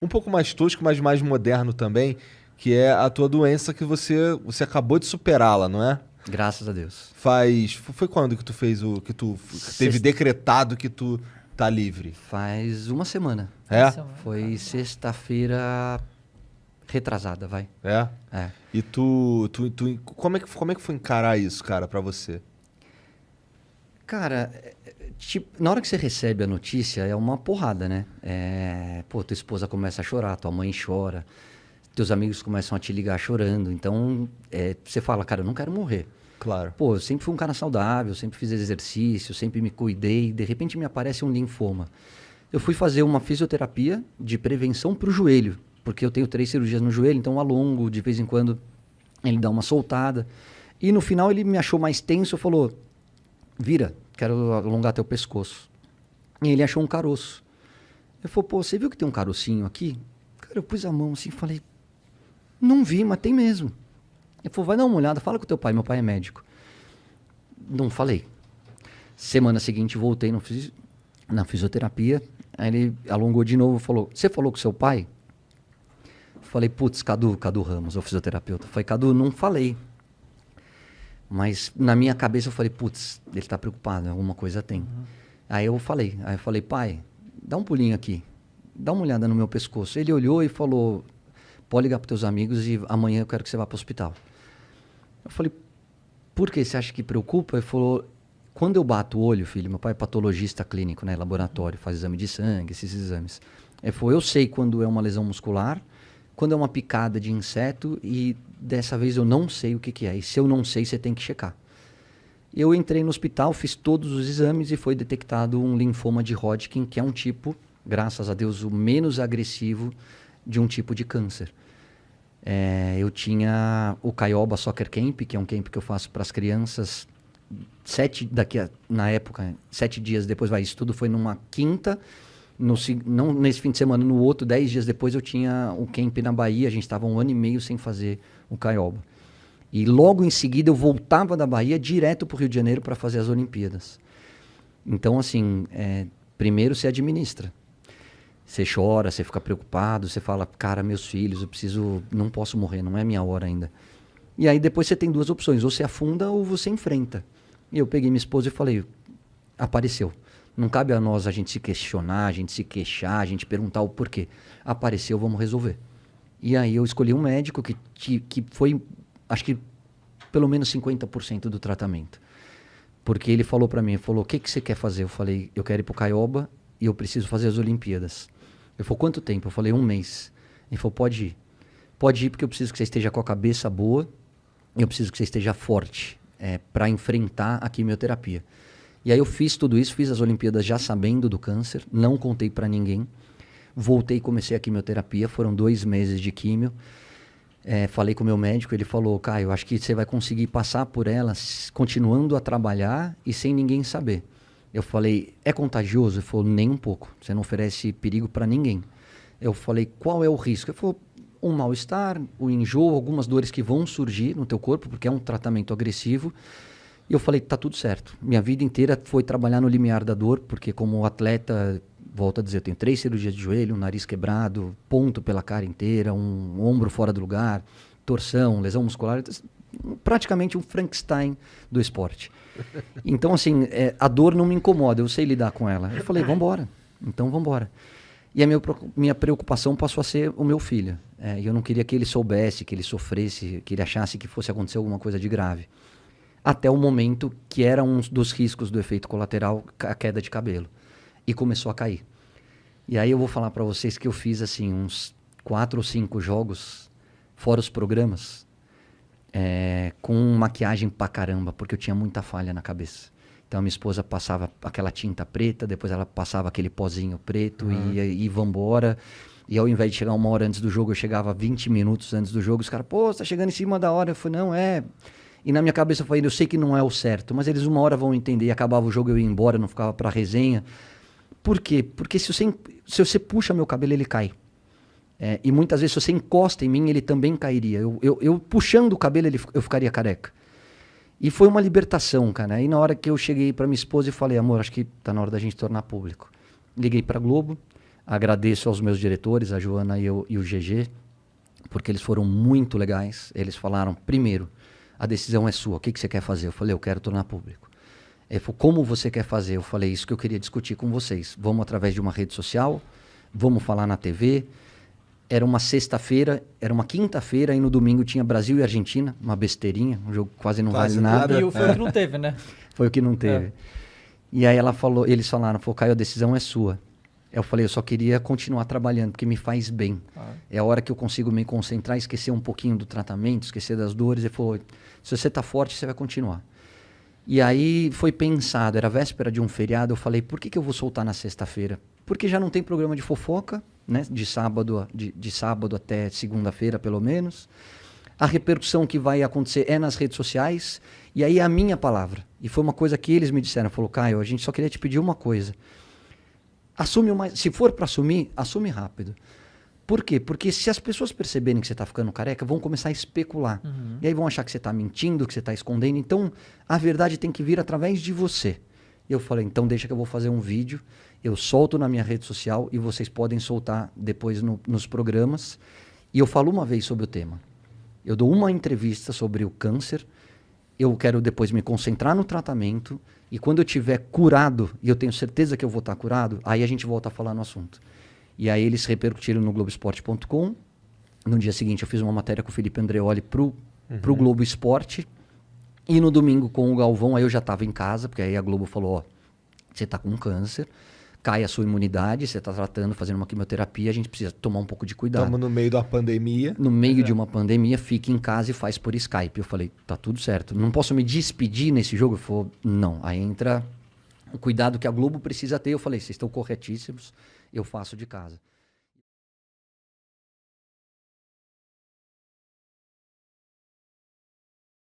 um pouco mais tosco, mas mais moderno também, que é a tua doença que você acabou de superá-la, não é? Graças a Deus. Foi quando que tu fez que tu teve decretado que tu tá livre? Faz uma semana. É? Foi sexta-feira retrasada, vai. É? É. E como é que foi encarar isso, cara, pra você? Cara, tipo, na hora que você recebe a notícia, é uma porrada, né? Pô, tua esposa começa a chorar, tua mãe chora, teus amigos começam a te ligar chorando. Então, você fala, cara, eu não quero morrer. Claro. Pô, eu sempre fui um cara saudável, sempre fiz exercício, sempre me cuidei. De repente me aparece um linfoma. Eu fui fazer uma fisioterapia de prevenção pro joelho, porque eu tenho 3 cirurgias no joelho, então eu alongo, de vez em quando ele dá uma soltada. E no final ele me achou mais tenso e falou, vira, quero alongar teu pescoço. E ele achou um caroço. Eu falei, pô, você viu que tem um carocinho aqui? Cara, eu pus a mão assim e falei, não vi, mas tem mesmo. Ele falou, vai dar uma olhada, fala com teu pai, meu pai é médico. Não falei. Semana seguinte voltei na fisioterapia, aí ele alongou de novo e falou, você falou com seu pai? Falei, putz, Cadu Ramos, o fisioterapeuta. Falei, Cadu, não falei. Mas na minha cabeça eu falei, putz, ele tá preocupado, alguma coisa tem. Aí eu falei, pai, dá um pulinho aqui, dá uma olhada no meu pescoço. Ele olhou e falou, pode ligar para teus amigos e amanhã eu quero que você vá para o hospital. Eu falei, por que você acha que preocupa? Ele falou, quando eu bato o olho, filho, meu pai é patologista clínico, né, laboratório, faz exame de sangue, esses exames. Ele falou, eu sei quando é uma lesão muscular, quando é uma picada de inseto e dessa vez eu não sei o que é. E se eu não sei, você tem que checar. Eu entrei no hospital, fiz todos os exames e foi detectado um linfoma de Hodgkin, que é um tipo, graças a Deus, o menos agressivo de um tipo de câncer. Eu tinha o Caioba Soccer Camp, que é um camp que eu faço para as crianças. 7 dias depois, isso tudo foi numa quinta. Não nesse fim de semana, no outro, 10 dias depois, eu tinha o camp na Bahia. A gente estava 1 ano e meio sem fazer o Caioba. E logo em seguida eu voltava da Bahia direto para o Rio de Janeiro para fazer as Olimpíadas. Então, assim, primeiro você administra. Você chora, você fica preocupado, você fala, cara, meus filhos, não posso morrer, não é minha hora ainda. E aí depois você tem 2 opções, ou você afunda ou você enfrenta. E eu peguei minha esposa e falei, apareceu. Não cabe a nós a gente se questionar, a gente se queixar, a gente perguntar o porquê. Apareceu, vamos resolver. E aí eu escolhi um médico que foi, acho que, pelo menos 50% do tratamento. Porque ele falou para mim, o que você quer fazer? Eu falei, eu quero ir pro Caioba e eu preciso fazer as Olimpíadas. Ele falou, quanto tempo? Eu falei, 1 mês. Ele falou, pode ir. Pode ir porque eu preciso que você esteja com a cabeça boa, eu preciso que você esteja forte para enfrentar a quimioterapia. E aí eu fiz tudo isso, fiz as Olimpíadas já sabendo do câncer, não contei para ninguém. Voltei e comecei a quimioterapia, foram 2 meses de químio. Falei com o meu médico, ele falou, Caio, acho que você vai conseguir passar por ela continuando a trabalhar e sem ninguém saber. Eu falei, é contagioso? Ele falou, nem um pouco, você não oferece perigo para ninguém. Eu falei, qual é o risco? Ele falou, um mal-estar, o enjoo, algumas dores que vão surgir no teu corpo, porque é um tratamento agressivo. E eu falei, tá tudo certo. Minha vida inteira foi trabalhar no limiar da dor, porque como atleta, volto a dizer, eu tenho 3 cirurgias de joelho, um nariz quebrado, ponto pela cara inteira, um ombro fora do lugar, torção, lesão muscular, praticamente um Frankenstein do esporte. Então, assim, a dor não me incomoda, eu sei lidar com ela. Eu falei, vambora, então vambora. E a minha preocupação passou a ser o meu filho. E eu não queria que ele soubesse, que ele sofresse, que ele achasse que fosse acontecer alguma coisa de grave. Até o momento que era um dos riscos do efeito colateral, a queda de cabelo. E começou a cair. E aí eu vou falar para vocês que eu fiz assim uns 4 ou 5 jogos, fora os programas, com maquiagem pra caramba, porque eu tinha muita falha na cabeça. Então a minha esposa passava aquela tinta preta, depois ela passava aquele pozinho preto e vambora. E ao invés de chegar 1 hora antes do jogo, eu chegava 20 minutos antes do jogo. Os caras, pô, você tá chegando em cima da hora. Eu falei, não, E na minha cabeça eu falei, eu sei que não é o certo, mas eles 1 hora vão entender. E acabava o jogo, eu ia embora, não ficava pra resenha. Por quê? Porque se você puxa meu cabelo, ele cai. E muitas vezes, se você encosta em mim, ele também cairia. Eu puxando o cabelo, eu ficaria careca. E foi uma libertação, cara. Aí na hora que eu cheguei pra minha esposa e falei, amor, acho que tá na hora da gente tornar público. Liguei pra Globo. Agradeço aos meus diretores, a Joana e o GG, porque eles foram muito legais. Eles falaram, primeiro, a decisão é sua, o que você quer fazer? Eu falei, eu quero tornar público. Ele falou, como você quer fazer? Eu falei, isso que eu queria discutir com vocês. Vamos através de uma rede social, vamos falar na TV. Era uma sexta-feira, era uma quinta-feira e no domingo tinha Brasil e Argentina, uma besteirinha, um jogo que quase não Quase vale nada. E foi o que não teve, né? Foi o que não teve. E aí eles falaram, Caio, a decisão é sua. Eu falei, eu só queria continuar trabalhando, porque me faz bem. É a hora que eu consigo me concentrar, esquecer um pouquinho do tratamento, esquecer das dores. Ele falou, se você tá forte, você vai continuar. E aí foi pensado, era véspera de um feriado, eu falei, por que eu vou soltar na sexta-feira? Porque já não tem programa de fofoca, né? De sábado até segunda-feira, pelo menos. A repercussão que vai acontecer é nas redes sociais, e aí é a minha palavra. E foi uma coisa que eles me disseram, falou, Caio, a gente só queria te pedir uma coisa. Assume se for para assumir, assume rápido. Por quê? Porque se as pessoas perceberem que você está ficando careca, vão começar a especular. E aí vão achar que você está mentindo, que você está escondendo. Então, a verdade tem que vir através de você. E eu falei, então deixa que eu vou fazer um vídeo, eu solto na minha rede social e vocês podem soltar depois nos programas. E eu falo uma vez sobre o tema. Eu dou uma entrevista sobre o câncer, eu quero depois me concentrar no tratamento e quando eu tiver curado, e eu tenho certeza que eu vou estar curado, aí a gente volta a falar no assunto. E aí eles repercutiram no Globoesporte.com. No dia seguinte eu fiz uma matéria com o Felipe Andreoli pro Globo Esporte. E no domingo com o Galvão, aí eu já estava em casa, porque aí a Globo falou, ó, você está com câncer, cai a sua imunidade, você está tratando, fazendo uma quimioterapia, a gente precisa tomar um pouco de cuidado. Estamos no meio da pandemia. No meio de uma pandemia, fique em casa e faz por Skype. Eu falei, tá tudo certo. Não posso me despedir nesse jogo? Ele falou, não. Aí entra o cuidado que a Globo precisa ter. Eu falei, vocês estão corretíssimos, eu faço de casa.